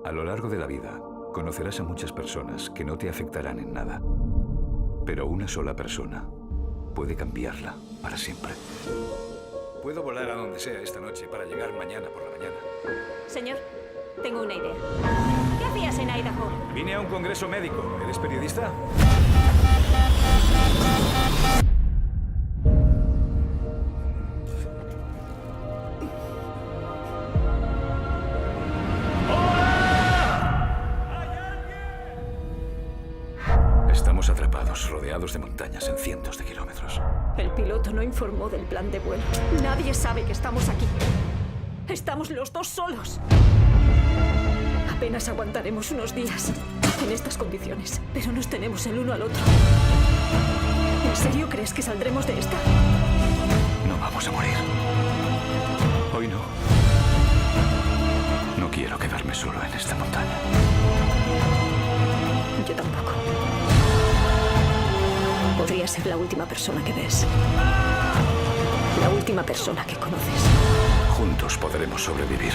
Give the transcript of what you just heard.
A lo largo de la vida, conocerás a muchas personas que no te afectarán en nada. Pero una sola persona puede cambiarla para siempre. Puedo volar a donde sea esta noche para llegar mañana por la mañana. Señor, tengo una idea. ¿Qué hacías en Idaho? Vine a un congreso médico. ¿Eres periodista? Estamos atrapados, rodeados de montañas en cientos de kilómetros. El piloto no informó del plan de vuelo. Nadie sabe que estamos aquí. Estamos los dos solos. Apenas aguantaremos unos días en estas condiciones, pero nos tenemos el uno al otro. ¿En serio crees que saldremos de esta? No vamos a morir. Hoy no. No quiero quedarme solo en esta montaña. Yo tampoco. Podría ser la última persona que ves. La última persona que conoces. Juntos podremos sobrevivir.